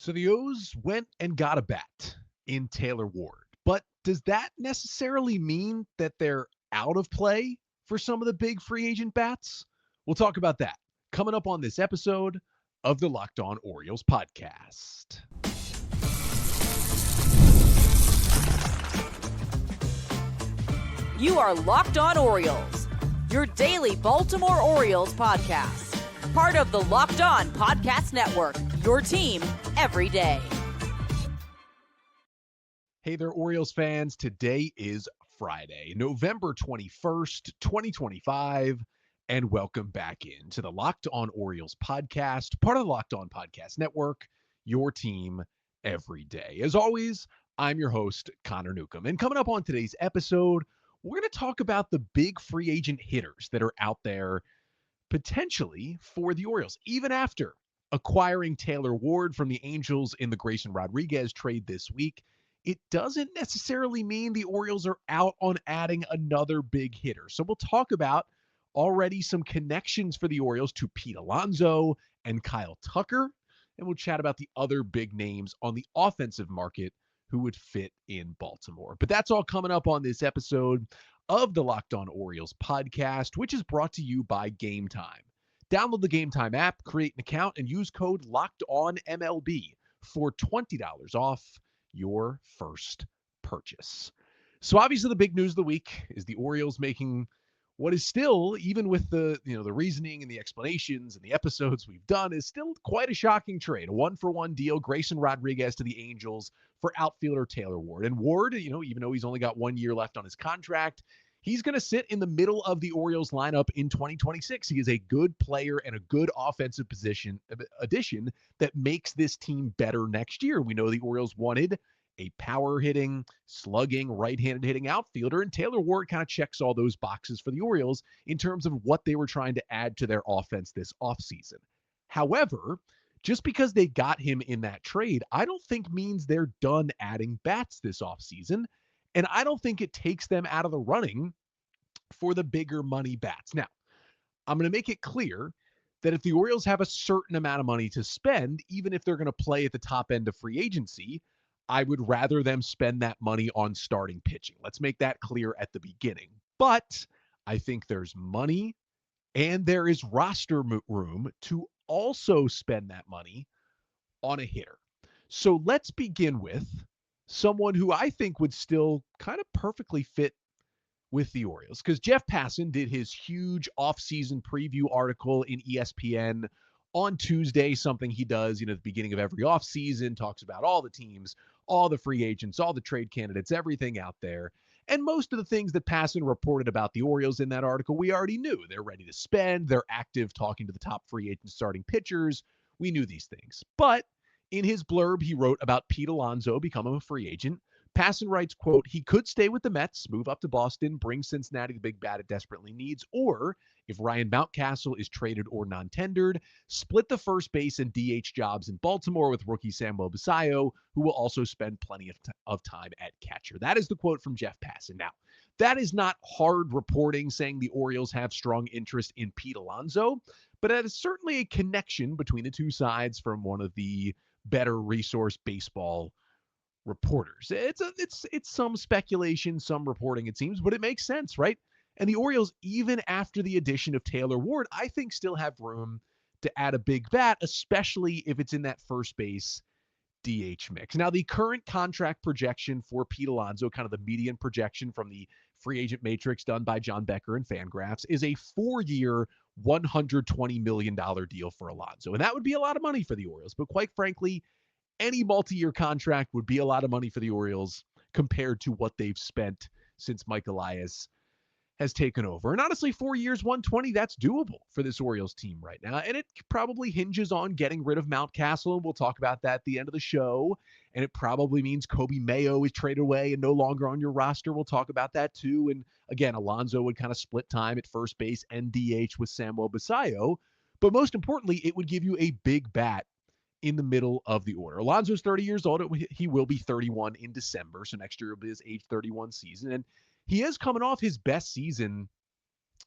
So the O's went and got a bat in Taylor Ward. But does that necessarily mean that they're out of play for some of the big free agent bats? We'll talk about that coming up on this episode of the Locked On Orioles podcast. You are Locked On Orioles, your daily Baltimore Orioles podcast. Part of the Locked On Podcast Network, your team every day. Hey there, Orioles fans. Today is Friday, November 21st, 2025, and welcome back into the Locked On Orioles podcast, part of the Locked On Podcast Network, your team every day. As always, I'm your host, Connor Newcomb. And coming up on today's episode, we're going to talk about the big free agent hitters that are out there potentially for the Orioles, even after acquiring Taylor Ward from the Angels in the Grayson Rodriguez trade this week. It doesn't necessarily mean the Orioles are out on adding another big hitter. So we'll talk about already some connections for the Orioles to Pete Alonso and Kyle Tucker, and we'll chat about the other big names on the offensive market who would fit in Baltimore. But that's all coming up on this episode of the Locked On Orioles podcast, which is brought to you by Game Time. Download the Game Time app, create an account, and use code LOCKEDONMLB for $20 off your first purchase. So obviously the big news of the week is the Orioles making what is still, even with the reasoning and the explanations and the episodes we've done, is still quite a shocking trade. A 1-for-1 deal, Grayson Rodriguez to the Angels for outfielder Taylor Ward. And Ward, even though he's only got 1 year left on his contract, he's going to sit in the middle of the Orioles lineup in 2026. He is a good player and a good offensive addition that makes this team better next year. We know the Orioles wanted a power hitting, slugging, right-handed hitting outfielder, and Taylor Ward kind of checks all those boxes for the Orioles in terms of what they were trying to add to their offense this offseason. However, just because they got him in that trade, I don't think means they're done adding bats this offseason, and I don't think it takes them out of the running for the bigger money bats. Now, I'm going to make it clear that if the Orioles have a certain amount of money to spend, even if they're going to play at the top end of free agency, I would rather them spend that money on starting pitching. Let's make that clear at the beginning. But I think there's money and there is roster room to also spend that money on a hitter. So let's begin with someone who I think would still kind of perfectly fit with the Orioles, because Jeff Passan did his huge offseason preview article in ESPN on Tuesday, something he does, at the beginning of every offseason, talks about all the teams, all the free agents, all the trade candidates, everything out there. And most of the things that Passan reported about the Orioles in that article, we already knew. They're ready to spend. They're active talking to the top free agent starting pitchers. We knew these things. But in his blurb, he wrote about Pete Alonso becoming a free agent. Passan writes, quote, he could stay with the Mets, move up to Boston, bring Cincinnati the big bat it desperately needs, or if Ryan Mountcastle is traded or non-tendered, split the first base and DH jobs in Baltimore with rookie Samuel Basallo, who will also spend plenty of time at catcher. That is the quote from Jeff Passan. Now, that is not hard reporting saying the Orioles have strong interest in Pete Alonso, but that is certainly a connection between the two sides from one of the better resource baseball reporters. It's some speculation, some reporting, it seems, but it makes sense, right? And the Orioles, even after the addition of Taylor Ward, I think still have room to add a big bat, especially if it's in that first base DH mix. Now, the current contract projection for Pete Alonso, kind of the median projection from the free agent matrix done by John Becker and Fangraphs, is a 4-year, $120 million deal for Alonso. And that would be a lot of money for the Orioles. But quite frankly, any multi-year contract would be a lot of money for the Orioles compared to what they've spent since Mike Elias has taken over. And honestly, 4 years, 120, that's doable for this Orioles team right now. And it probably hinges on getting rid of Mountcastle, and we'll talk about that at the end of the show. And it probably means Kobe Mayo is traded away and no longer on your roster. We'll talk about that too. And again, Alonso would kind of split time at first base and DH with Samuel Basallo. But most importantly, it would give you a big bat in the middle of the order. Alonso's 30 years old. He will be 31 in December. So next year will be his age 31 season. And he is coming off his best season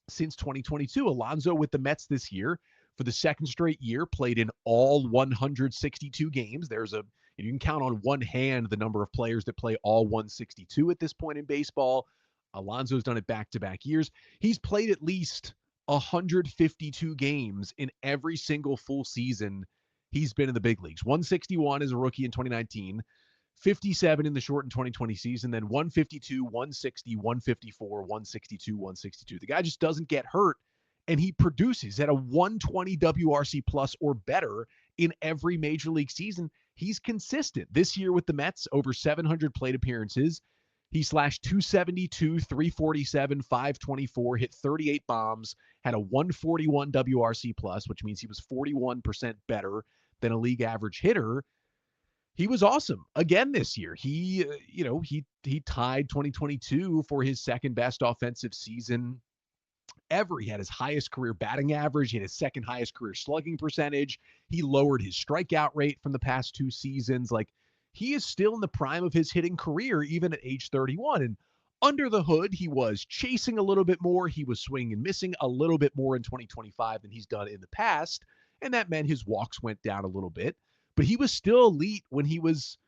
since 2022. Alonso with the Mets this year, for the second straight year, played in all 162 games. You can count on one hand the number of players that play all 162 at this point in baseball. Alonso's done it back-to-back years. He's played at least 152 games in every single full season he's been in the big leagues. 161 as a rookie in 2019, 57 in the shortened 2020 season, then 152, 160, 154, 162, 162. The guy just doesn't get hurt, and he produces at a 120 WRC plus or better in every major league season. He's consistent. This year with the Mets, over 700 plate appearances. He slashed 272, 347, 524, hit 38 bombs, had a 141 WRC plus, which means he was 41% better than a league average hitter. He was awesome again this year. He tied 2022 for his second best offensive season ever. He had his highest career batting average. He had his second highest career slugging percentage. He lowered his strikeout rate from the past two seasons. Like, he is still in the prime of his hitting career, even at age 31. And under the hood, he was chasing a little bit more. He was swinging and missing a little bit more in 2025 than he's done in the past. And that meant his walks went down a little bit. But he was still elite when he was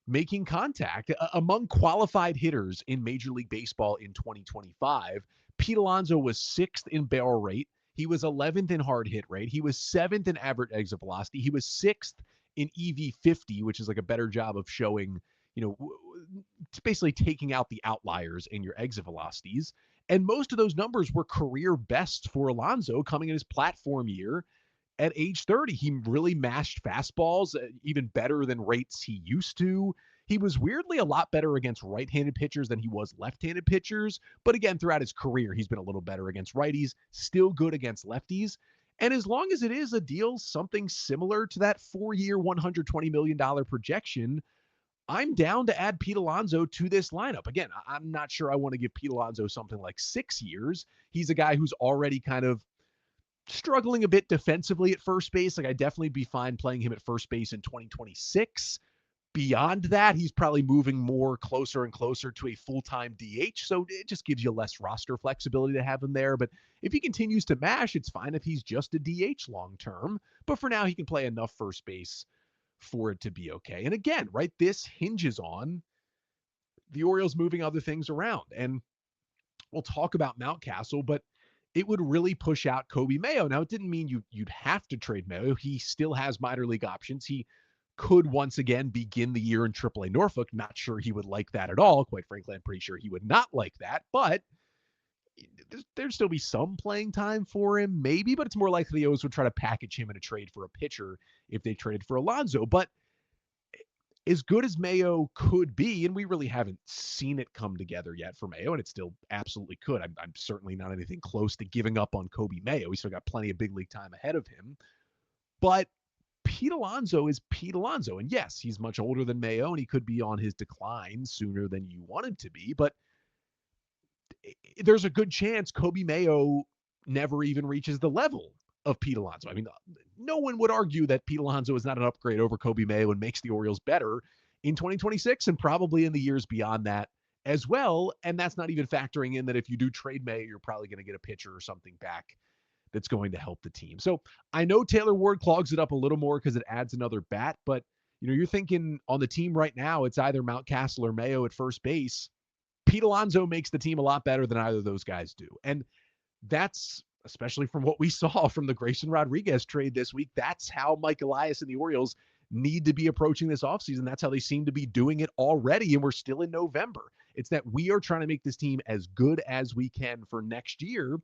making contact. Among qualified hitters in Major League Baseball in 2025, Pete Alonso was 6th in barrel rate. He was 11th in hard hit rate. He was 7th in average exit velocity. He was 6th in EV50, which is like a better job of showing, it's basically taking out the outliers in your exit velocities. And most of those numbers were career bests for Alonso coming in his platform year at age 30. He really mashed fastballs even better than rates he used to. He was weirdly a lot better against right-handed pitchers than he was left-handed pitchers. But again, throughout his career, he's been a little better against righties, still good against lefties. And as long as it is a deal something similar to that 4-year, $120 million projection, I'm down to add Pete Alonso to this lineup. Again, I'm not sure I want to give Pete Alonso something like 6 years. He's a guy who's already kind of struggling a bit defensively at first base. Like, I'd definitely be fine playing him at first base in 2026. Beyond that, he's probably moving more closer and closer to a full-time DH, so it just gives you less roster flexibility to have him there. But if he continues to mash, it's fine if he's just a DH long-term. But for now, he can play enough first base for it to be okay. And again, right, this hinges on the Orioles moving other things around. And we'll talk about Mountcastle, but it would really push out Coby Mayo. Now, it didn't mean you'd have to trade Mayo. He still has minor league options. He could once again begin the year in AAA Norfolk. Not sure he would like that at all. Quite frankly, I'm pretty sure he would not like that, but there'd still be some playing time for him, maybe, but it's more likely the O's would try to package him in a trade for a pitcher if they traded for Alonso. But as good as Mayo could be, and we really haven't seen it come together yet for Mayo, and it still absolutely could. I'm certainly not anything close to giving up on Coby Mayo. He's still got plenty of big league time ahead of him. But Pete Alonso is Pete Alonso. And yes, he's much older than Mayo, and he could be on his decline sooner than you want him to be. But there's a good chance Coby Mayo never even reaches the level of Pete Alonso. I mean, no one would argue that Pete Alonso is not an upgrade over Coby Mayo and makes the Orioles better in 2026 and probably in the years beyond that as well. And that's not even factoring in that if you do trade Mayo, you're probably going to get a pitcher or something back that's going to help the team. So I know Taylor Ward clogs it up a little more because it adds another bat, but you're thinking on the team right now, it's either Mountcastle or Mayo at first base. Pete Alonso makes the team a lot better than either of those guys do. And that's, especially from what we saw from the Grayson Rodriguez trade this week, that's how Mike Elias and the Orioles need to be approaching this offseason. That's how they seem to be doing it already, and we're still in November. It's that we are trying to make this team as good as we can for next year,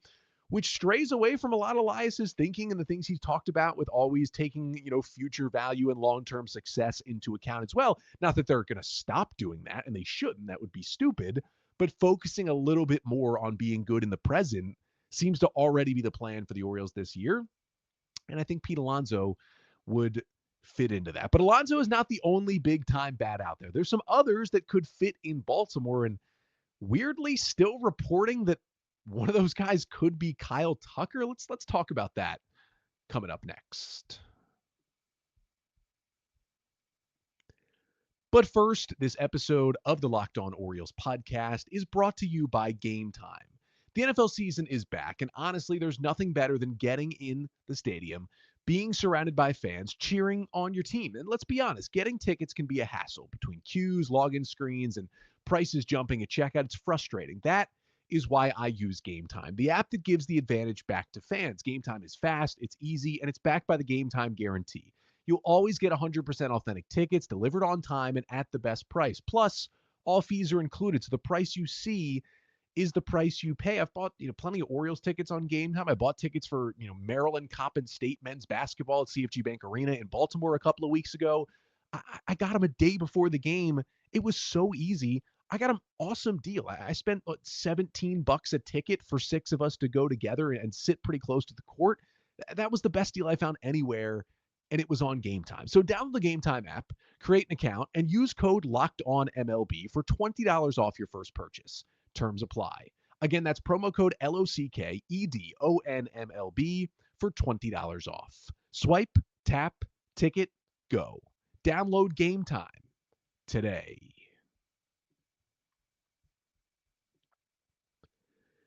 which strays away from a lot of Elias's thinking and the things he's talked about with always taking, future value and long-term success into account as well. Not that they're going to stop doing that, and they shouldn't. That would be stupid. But focusing a little bit more on being good in the present seems to already be the plan for the Orioles this year. And I think Pete Alonso would fit into that. But Alonso is not the only big-time bat out there. There's some others that could fit in Baltimore, and weirdly still reporting that one of those guys could be Kyle Tucker. Let's talk about that coming up next. But first, this episode of the Locked On Orioles podcast is brought to you by Game Time. The NFL season is back, and honestly, there's nothing better than getting in the stadium, being surrounded by fans, cheering on your team. And let's be honest, getting tickets can be a hassle between queues, login screens, and prices jumping at checkout. It's frustrating. That is why I use Game Time, the app that gives the advantage back to fans. Game Time is fast, it's easy, and it's backed by the Game Time guarantee. You'll always get 100% authentic tickets delivered on time and at the best price. Plus, all fees are included, so the price you see is the price you pay. I've bought, plenty of Orioles tickets on Game Time. I bought tickets for, Maryland Coppin State men's basketball at CFG Bank Arena in Baltimore a couple of weeks ago. I got them a day before the game. It was so easy. I got an awesome deal. I spent $17 a ticket for 6 of us to go together and sit pretty close to the court. That was the best deal I found anywhere, and it was on Game Time. So download the Game Time app, create an account, and use code LOCKEDONMLB for $20 off your first purchase. Terms apply. Again, that's promo code LOCKEDONMLB for $20 off. Swipe, tap, ticket, go. Download Game Time today.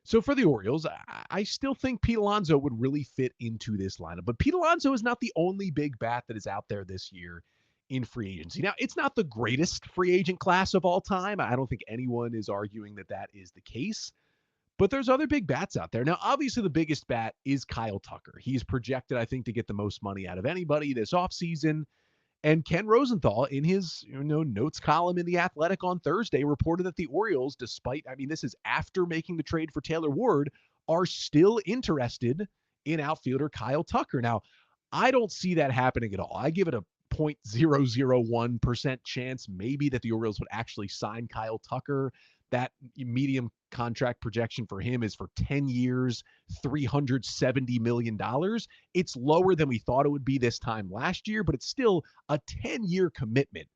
So for the Orioles, I still think Pete Alonso would really fit into this lineup. But Pete Alonso is not the only big bat that is out there this year in free agency. Now, it's not the greatest free agent class of all time. I don't think anyone is arguing that that is the case. But there's other big bats out there. Now, obviously, the biggest bat is Kyle Tucker. He's projected, I think, to get the most money out of anybody this offseason. And Ken Rosenthal, in his notes column in The Athletic on Thursday, reported that the Orioles, despite, this is after making the trade for Taylor Ward, are still interested in outfielder Kyle Tucker. Now, I don't see that happening at all. I give it a 0.001% chance maybe that the Orioles would actually sign Kyle Tucker. That medium contract projection for him is for 10 years, $370 million. It's lower than we thought it would be this time last year, but it's still a 10-year commitment.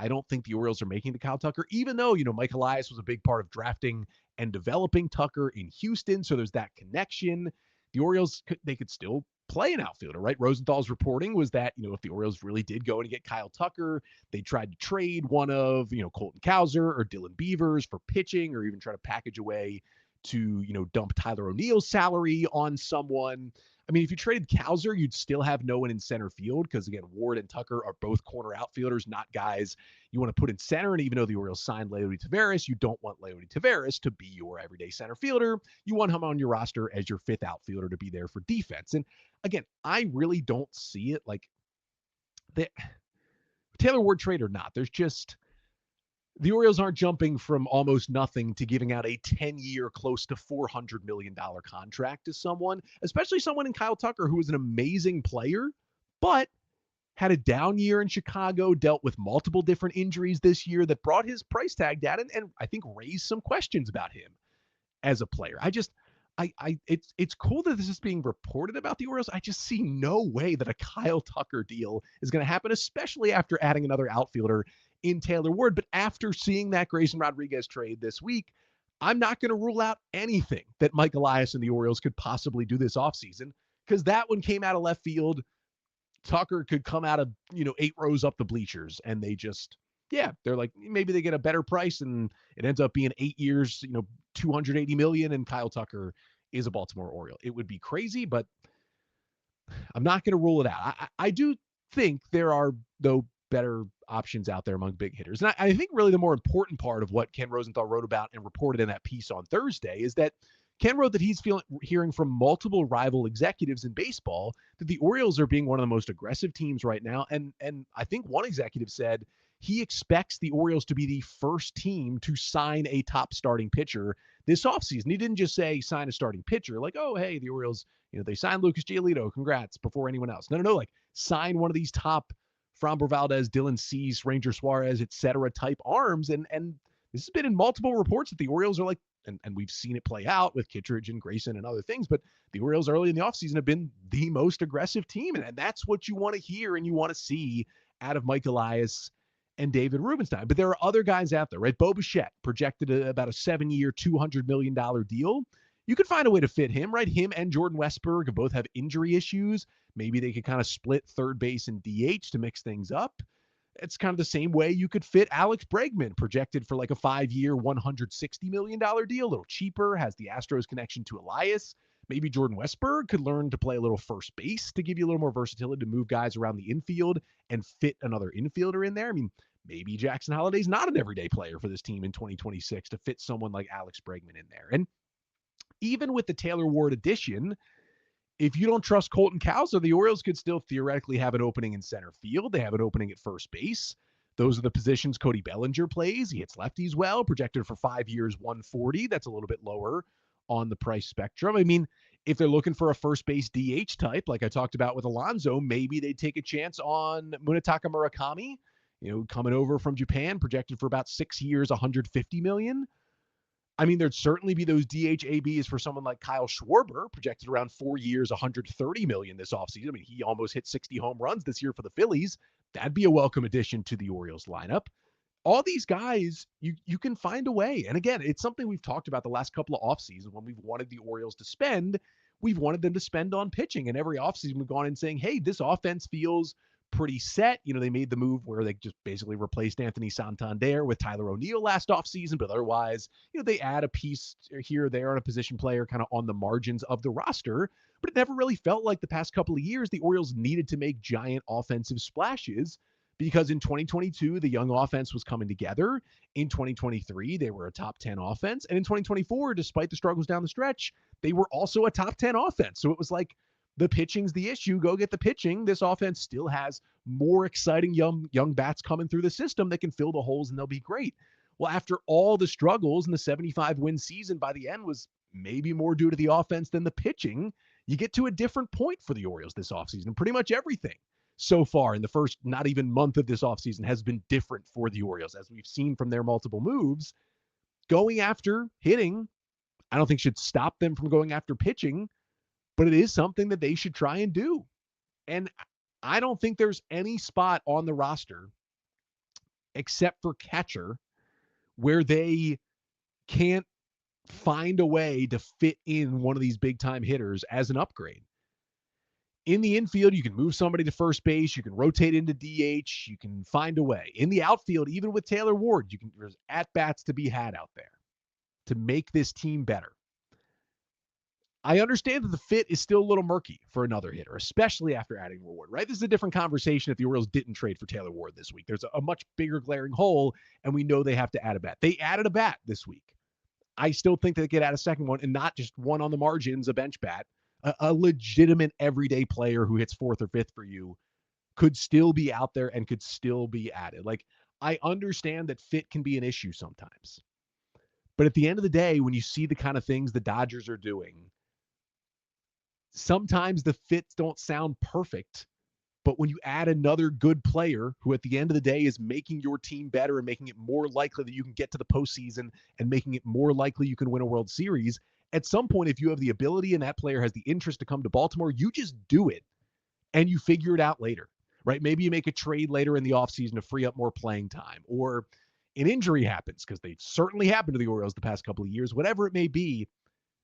I don't think the Orioles are making to Kyle Tucker, even though, Mike Elias was a big part of drafting and developing Tucker in Houston. So there's that connection. The Orioles, they could still play an outfielder, right? Rosenthal's reporting was that, if the Orioles really did go and get Kyle Tucker, they tried to trade one of, Colton Cowser or Dylan Beavers for pitching, or even try to package away to, dump Tyler O'Neill's salary on someone. If you traded Cowser, you'd still have no one in center field because, again, Ward and Tucker are both corner outfielders, not guys you want to put in center. And even though the Orioles signed Leody Taveras, you don't want Leody Taveras to be your everyday center fielder. You want him on your roster as your 5th outfielder to be there for defense. And again, I really don't see it like the Taylor Ward trade or not. There's just, the Orioles aren't jumping from almost nothing to giving out a 10-year, close to $400 million contract to someone, especially someone in Kyle Tucker, who was an amazing player, but had a down year in Chicago, dealt with multiple different injuries this year that brought his price tag down and I think raised some questions about him as a player. It's cool that this is being reported about the Orioles. I just see no way that a Kyle Tucker deal is going to happen, especially after adding another outfielder in Taylor Ward. But after seeing that Grayson Rodriguez trade this week, I'm not going to rule out anything that Mike Elias and the Orioles could possibly do this offseason, because that one came out of left field. Tucker could come out of, 8 rows up the bleachers, and they just, they're like, maybe they get a better price, and it ends up being 8 years, $280 million, and Kyle Tucker is a Baltimore Oriole. It would be crazy, but I'm not going to rule it out. I do think there are, though, better options out there among big hitters. And I think really the more important part of what Ken Rosenthal wrote about and reported in that piece on Thursday is that Ken wrote that he's hearing from multiple rival executives in baseball that the Orioles are being one of the most aggressive teams right now. And I think one executive said he expects the Orioles to be the first team to sign a top starting pitcher this offseason. He didn't just say sign a starting pitcher like, oh, hey, the Orioles, they signed Lucas Giolito, congrats, before anyone else. No, like sign one of these top Framber Valdez, Dylan Cease, Ranger Suarez, et cetera, type arms. And this has been in multiple reports that the Orioles are like, and we've seen it play out with Kittredge and Grayson and other things, but the Orioles early in the offseason have been the most aggressive team. And that's what you want to hear and you want to see out of Mike Elias and David Rubenstein. But there are other guys out there, right? Bo Bichette projected about a 7-year, $200 million deal. You could find a way to fit him, right? Him and Jordan Westberg both have injury issues. Maybe they could kind of split third base and DH to mix things up. It's kind of the same way you could fit Alex Bregman, projected for like a 5-year, $160 million deal, a little cheaper, has the Astros connection to Elias. Maybe Jordan Westberg could learn to play a little first base to give you a little more versatility to move guys around the infield and fit another infielder in there. I mean, maybe Jackson Holliday's not an everyday player for this team in 2026 to fit someone like Alex Bregman in there. And even with the Taylor Ward addition, if you don't trust Colton Cowser, the Orioles could still theoretically have an opening in center field. They have an opening at first base. Those are the positions Cody Bellinger plays. He hits lefties well, projected for 5 years, 140. That's a little bit lower on the price spectrum. I mean, if they're looking for a first base DH type, like I talked about with Alonso, maybe they take a chance on Munetaka Murakami, coming over from Japan, projected for about 6 years, 150 million. I mean, there'd certainly be those DH ABs for someone like Kyle Schwarber, projected around 4 years, 130 million this offseason. I mean, he almost hit 60 home runs this year for the Phillies. That'd be a welcome addition to the Orioles lineup. All these guys, you can find a way. And again, it's something we've talked about the last couple of off seasons when we've wanted the Orioles to spend. We've wanted them to spend on pitching. And every offseason we've gone in saying, hey, this offense feels pretty set. They made the move where they just basically replaced Anthony Santander with Tyler O'Neill last offseason, but otherwise, they add a piece here or there on a position player kind of on the margins of the roster. But it never really felt like the past couple of years the Orioles needed to make giant offensive splashes, because in 2022, the young offense was coming together. In 2023, they were a top 10 offense. And in 2024, despite the struggles down the stretch, they were also a top 10 offense. So it was like, the pitching's the issue. Go get the pitching. This offense still has more exciting young bats coming through the system that can fill the holes, and they'll be great. Well, after all the struggles and the 75-win season by the end was maybe more due to the offense than the pitching, you get to a different point for the Orioles this offseason. Pretty much everything so far in the first not even month of this offseason has been different for the Orioles, as we've seen from their multiple moves. Going after hitting, I don't think should stop them from going after pitching, but it is something that they should try and do. And I don't think there's any spot on the roster, except for catcher, where they can't find a way to fit in one of these big-time hitters as an upgrade. In the infield, you can move somebody to first base. You can rotate into DH. You can find a way. In the outfield, even with Taylor Ward, there's at-bats to be had out there to make this team better. I understand that the fit is still a little murky for another hitter, especially after adding Ward, right? This is a different conversation if the Orioles didn't trade for Taylor Ward this week. There's a much bigger glaring hole, and we know they have to add a bat. They added a bat this week. I still think they could add a second one, and not just one on the margins, a bench bat. A legitimate everyday player who hits fourth or fifth for you could still be out there and could still be added. Like, I understand that fit can be an issue sometimes. But at the end of the day, when you see the kind of things the Dodgers are doing, sometimes the fits don't sound perfect, but when you add another good player who at the end of the day is making your team better and making it more likely that you can get to the postseason and making it more likely you can win a World Series, at some point, if you have the ability and that player has the interest to come to Baltimore, you just do it and you figure it out later, right? Maybe you make a trade later in the offseason to free up more playing time, or an injury happens, because they've certainly happened to the Orioles the past couple of years. Whatever it may be,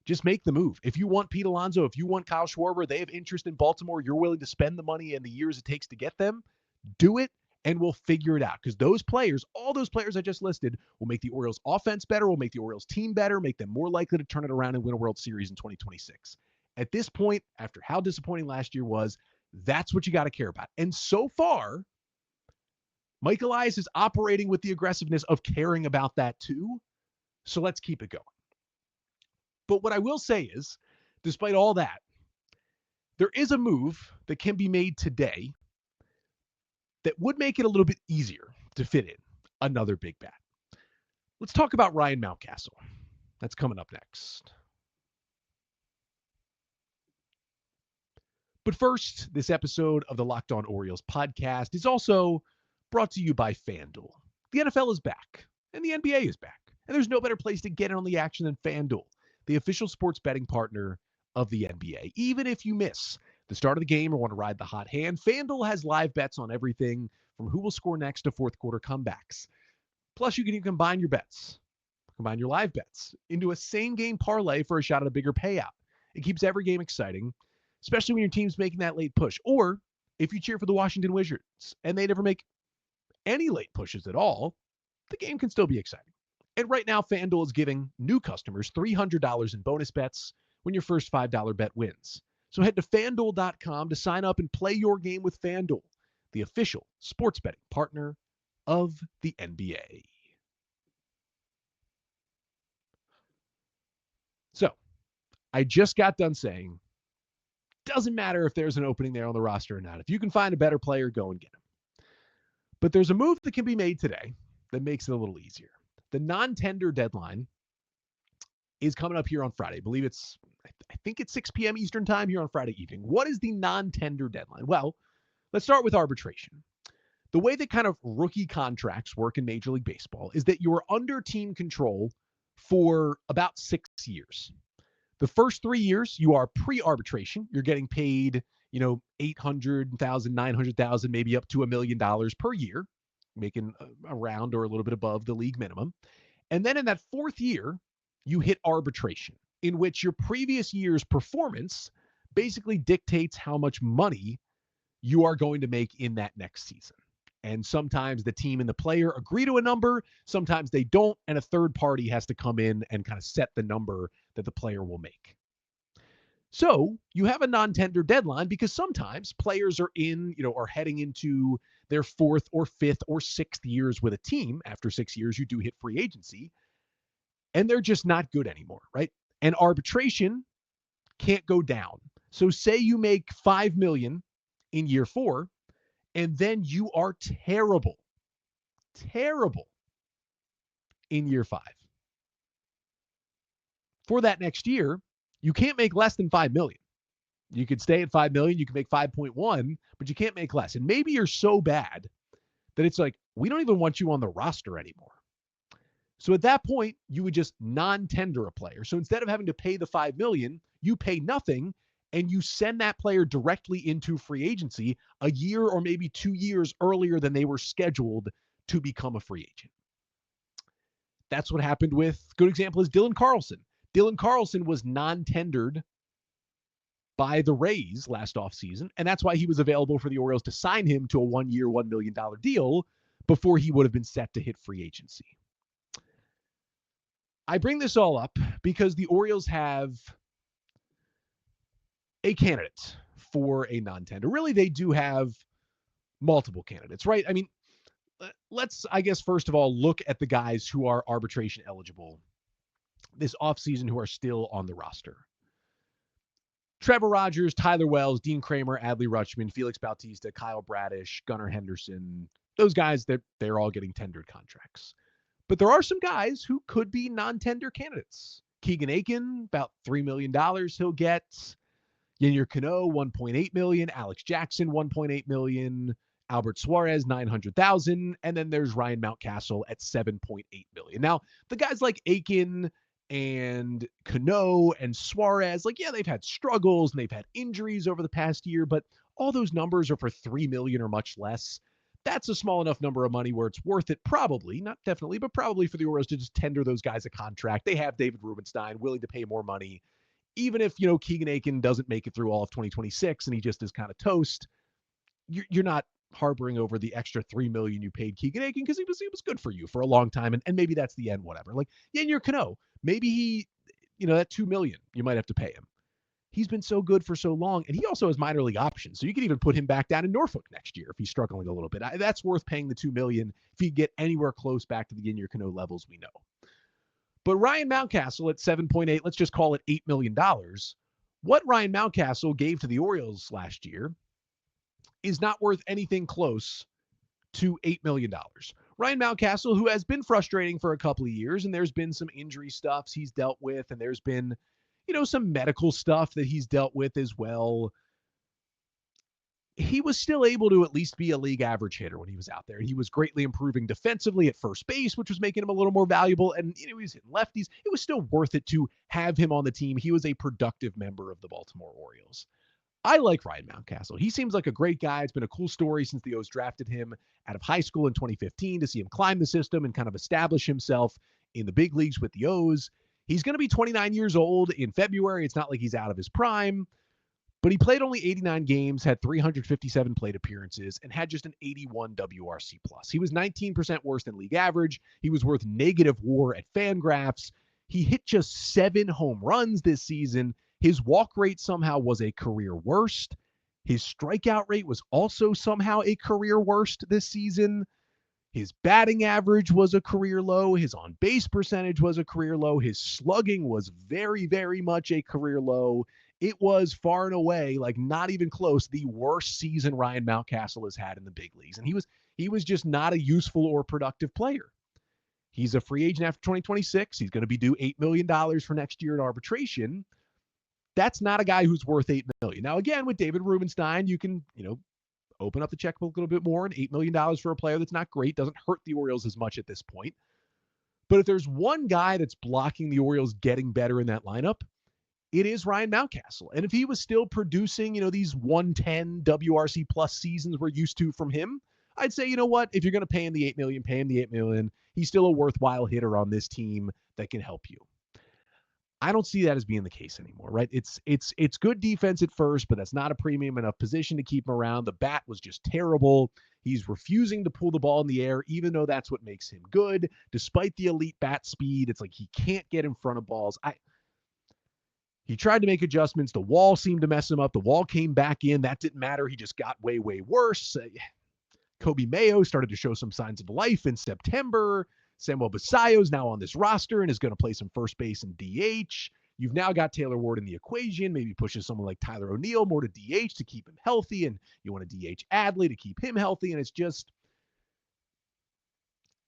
just make the move. If you want Pete Alonso, if you want Kyle Schwarber, they have interest in Baltimore, you're willing to spend the money and the years it takes to get them, do it, and we'll figure it out. Because those players, all those players I just listed, will make the Orioles offense better, will make the Orioles team better, make them more likely to turn it around and win a World Series in 2026. At this point, after how disappointing last year was, that's what you got to care about. And so far, Mike Elias is operating with the aggressiveness of caring about that too. So let's keep it going. But what I will say is, despite all that, there is a move that can be made today that would make it a little bit easier to fit in another big bat. Let's talk about Ryan Mountcastle. That's coming up next. But first, this episode of the Locked On Orioles podcast is also brought to you by FanDuel. The NFL is back, and the NBA is back, and there's no better place to get in on the action than FanDuel, the official sports betting partner of the NBA. Even if you miss the start of the game or want to ride the hot hand, FanDuel has live bets on everything from who will score next to fourth quarter comebacks. Plus, you can even combine your live bets into a same game parlay for a shot at a bigger payout. It keeps every game exciting, especially when your team's making that late push. Or if you cheer for the Washington Wizards and they never make any late pushes at all, the game can still be exciting. And right now, FanDuel is giving new customers $300 in bonus bets when your first $5 bet wins. So head to FanDuel.com to sign up and play your game with FanDuel, the official sports betting partner of the NBA. So I just got done saying, doesn't matter if there's an opening there on the roster or not. If you can find a better player, go and get him. But there's a move that can be made today that makes it a little easier. The non-tender deadline is coming up here on Friday. I think it's 6 p.m. Eastern time here on Friday evening. What is the non-tender deadline? Well, let's start with arbitration. The way that kind of rookie contracts work in Major League Baseball is that you're under team control for about 6 years. The first 3 years, you are pre-arbitration. You're getting paid, $800,000, $900,000, maybe up to $1 million per year, making around or a little bit above the league minimum. And then in that fourth year, you hit arbitration, in which your previous year's performance basically dictates how much money you are going to make in that next season. And sometimes the team and the player agree to a number, sometimes they don't, and a third party has to come in and kind of set the number that the player will make. So you have a non-tender deadline because sometimes players are are heading into their fourth or fifth or sixth years with a team. After 6 years, you do hit free agency, and they're just not good anymore, right? And arbitration can't go down. So say you make $5 million in year 4, and then you are terrible in year 5. For that next year, you can't make less than $5 million. You could stay at $5 million, you can make 5.1, but you can't make less. And maybe you're so bad that it's like, we don't even want you on the roster anymore. So at that point, you would just non-tender a player. So instead of having to pay the $5 million, you pay nothing, and you send that player directly into free agency a year or maybe 2 years earlier than they were scheduled to become a free agent. That's what happened with, good example is Dylan Carlson. Dylan Carlson was non-tendered by the Rays last offseason, and that's why he was available for the Orioles to sign him to a 1-year, $1 million deal before he would have been set to hit free agency. I bring this all up because the Orioles have a candidate for a non-tender. Really, they do have multiple candidates, right? I mean, let's, I guess, first of all, look at the guys who are arbitration eligible this offseason who are still on the roster. Trevor Rogers, Tyler Wells, Dean Kramer, Adley Rutschman, Felix Bautista, Kyle Bradish, Gunnar Henderson. Those guys, they're all getting tendered contracts. But there are some guys who could be non-tender candidates. Keegan Aiken, about $3 million he'll get. Yennier Cano, $1.8 million. Alex Jackson, $1.8 million. Albert Suarez, $900,000. And then there's Ryan Mountcastle at $7.8 million. Now, the guys like Aiken and Cano and Suarez, they've had struggles and they've had injuries over the past year, but all those numbers are for $3 million or much less. That's a small enough number of money where it's worth it, probably, not definitely, but probably for the Orioles to just tender those guys a contract. They have David Rubenstein willing to pay more money. Even if, Keegan Aiken doesn't make it through all of 2026 and he just is kind of toast, you're not harboring over the extra $3 million you paid Keegan Aiken because he was good for you for a long time, and maybe that's the end, whatever. Like Yennier Cano, maybe he, that $2 million you might have to pay him. He's been so good for so long, and he also has minor league options, so you could even put him back down in Norfolk next year if he's struggling a little bit. That's worth paying the $2 million if you get anywhere close back to the Yennier Cano levels we know. But Ryan Mountcastle at 7.8, let's just call it $8 million. What Ryan Mountcastle gave to the Orioles last year is not worth anything close to $8 million. Ryan Mountcastle, who has been frustrating for a couple of years, and there's been some injury stuffs he's dealt with, and there's been, some medical stuff that he's dealt with as well. He was still able to at least be a league average hitter when he was out there. He was greatly improving defensively at first base, which was making him a little more valuable. And, he was hitting lefties. It was still worth it to have him on the team. He was a productive member of the Baltimore Orioles. I like Ryan Mountcastle. He seems like a great guy. It's been a cool story since the O's drafted him out of high school in 2015 to see him climb the system and kind of establish himself in the big leagues with the O's. He's going to be 29 years old in February. It's not like he's out of his prime. But he played only 89 games, had 357 plate appearances, and had just an 81 WRC plus. He was 19% worse than league average. He was worth negative WAR at FanGraphs. He hit just 7 home runs this season. His walk rate somehow was a career worst. His strikeout rate was also somehow a career worst this season. His batting average was a career low. His on-base percentage was a career low. His slugging was very, very much a career low. It was far and away, like not even close, the worst season Ryan Mountcastle has had in the big leagues. And he was just not a useful or productive player. He's a free agent after 2026. He's going to be due $8 million for next year in arbitration. That's not a guy who's worth $8 million. Now, again, with David Rubenstein, you can, open up the checkbook a little bit more, and $8 million for a player that's not great doesn't hurt the Orioles as much at this point. But if there's one guy that's blocking the Orioles getting better in that lineup, it is Ryan Mountcastle. And if he was still producing, these 110 WRC plus seasons we're used to from him, I'd say, you know what? If you're going to pay him the $8 million, pay him the $8 million. He's still a worthwhile hitter on this team that can help you. I don't see that as being the case anymore, right? It's good defense at first, but that's not a premium enough position to keep him around. The bat was just terrible. He's refusing to pull the ball in the air, even though that's what makes him good. Despite the elite bat speed, it's like he can't get in front of balls. He tried to make adjustments. The wall seemed to mess him up. The wall came back in. That didn't matter. He just got way, way worse. Coby Mayo started to show some signs of life in September. Samuel Basallo's now on this roster and is going to play some first base and DH. You've now got Taylor Ward in the equation. Maybe pushes someone like Tyler O'Neill more to DH to keep him healthy, and you want to DH Adley to keep him healthy. And it's just,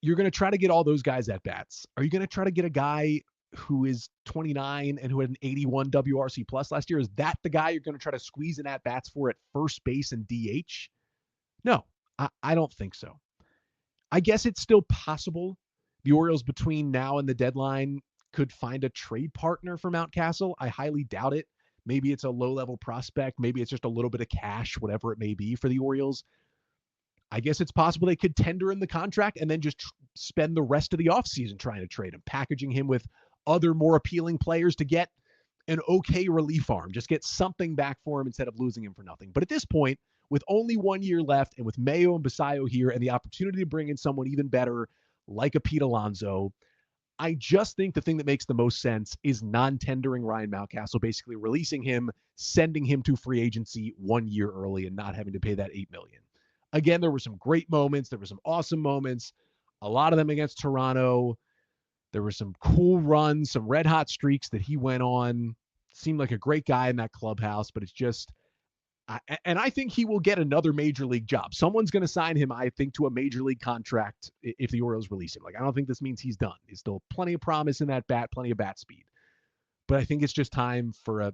you're going to try to get all those guys at bats. Are you going to try to get a guy who is 29 and who had an 81 WRC plus last year? Is that the guy you're going to try to squeeze in at bats for at first base and DH? No, I don't think so. I guess it's still possible the Orioles between now and the deadline could find a trade partner for Mountcastle. I highly doubt it. Maybe it's a low-level prospect. Maybe it's just a little bit of cash, whatever it may be for the Orioles. I guess it's possible they could tender in the contract and then just spend the rest of the offseason trying to trade him, packaging him with other more appealing players to get an okay relief arm. Just get something back for him instead of losing him for nothing. But at this point, with only 1 year left and with Mayo and Basallo here and the opportunity to bring in someone even better like a Pete Alonso, I just think the thing that makes the most sense is non-tendering Ryan Mountcastle, basically releasing him, sending him to free agency 1 year early and not having to pay that $8 million. Again, there were some great moments. There were some awesome moments, a lot of them against Toronto. There were some cool runs, some red hot streaks that he went on. Seemed like a great guy in that clubhouse, but it's just, and I think he will get another major league job. Someone's going to sign him, I think, to a major league contract if the Orioles release him. Like, I don't think this means he's done. There's still plenty of promise in that bat, plenty of bat speed. But I think it's just time for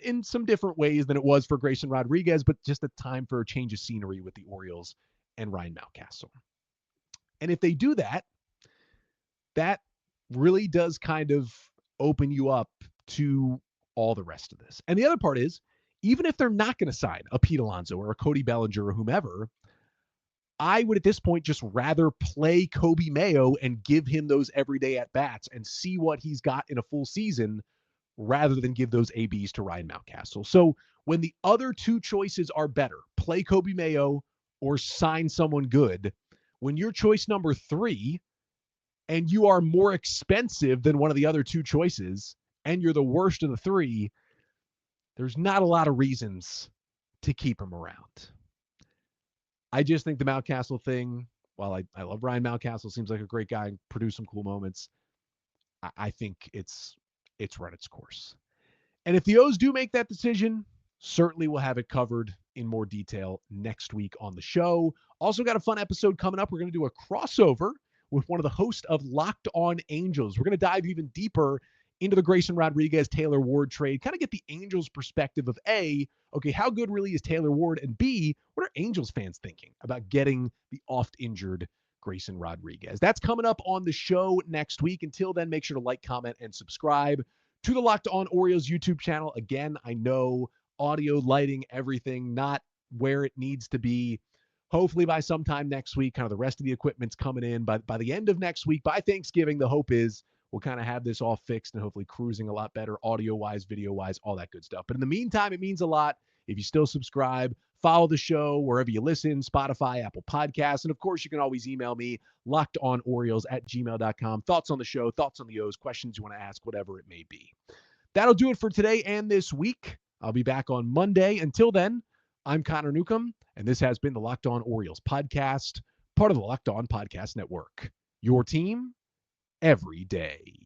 in some different ways than it was for Grayson Rodriguez, but just a time for a change of scenery with the Orioles and Ryan Mountcastle. And if they do that, that really does kind of open you up to all the rest of this. And the other part is, even if they're not going to sign a Pete Alonso or a Cody Bellinger or whomever, I would at this point just rather play Coby Mayo and give him those everyday at-bats and see what he's got in a full season rather than give those ABs to Ryan Mountcastle. So when the other two choices are better, play Coby Mayo or sign someone good, when you're choice number 3 and you are more expensive than one of the other two choices and you're the worst of the 3, there's not a lot of reasons to keep him around. I just think the Mountcastle thing, while I love Ryan Mountcastle, seems like a great guy and produce some cool moments, I think it's run its course. And if the O's do make that decision, certainly we'll have it covered in more detail next week on the show. Also got a fun episode coming up. We're going to do a crossover with one of the hosts of Locked On Angels. We're going to dive even deeper into the Grayson Rodriguez, Taylor Ward trade, kind of get the Angels perspective of A, okay, how good really is Taylor Ward? And B, what are Angels fans thinking about getting the oft-injured Grayson Rodriguez? That's coming up on the show next week. Until then, make sure to like, comment, and subscribe to the Locked On Orioles YouTube channel. Again, I know audio, lighting, everything, not where it needs to be. Hopefully by sometime next week, kind of the rest of the equipment's coming in. By the end of next week, by Thanksgiving, the hope is we'll kind of have this all fixed and hopefully cruising a lot better, audio-wise, video-wise, all that good stuff. But in the meantime, it means a lot if you still subscribe, follow the show wherever you listen, Spotify, Apple Podcasts. And of course, you can always email me, lockedonorioles@gmail.com. Thoughts on the show, thoughts on the O's, questions you want to ask, whatever it may be. That'll do it for today and this week. I'll be back on Monday. Until then, I'm Connor Newcomb, and this has been the Locked On Orioles podcast, part of the Locked On Podcast Network. Your team every day.